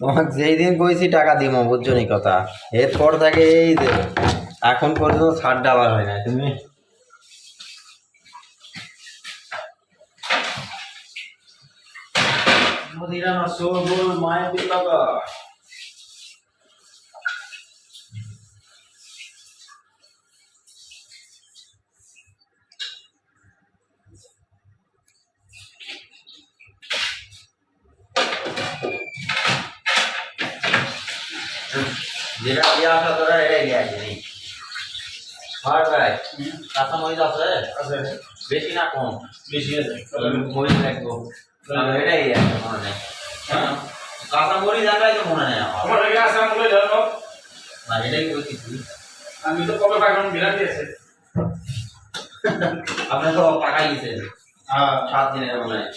তোমাকে যেই দিন কইছি টাকা দিব বুঝছো নি কথা, এরপর থেকে এই যে এখন পর্যন্ত ছাড় ডাবার হয় না। তুমি মদিরা না সবল মায়ের দিলাগা যেটা দিয়া আসা তোরা এড়ে গিয়েছে নি হয় ভাই। কাঁচা মরিচ আছে বেশি না কম? বেশি আছে মরিচ লাগবো এটাই আছে মনে নেই। হ্যাঁ কাঁচা মরিচ আনলাই তো মনে নেই আমার লেগে আছে আমি বলে জানো না এটাই বলছি আমি তো কবে পাইলাম বিরাটি আছে আপনি তো টাকা দিয়েছেন 7 দিনের মনে হয়।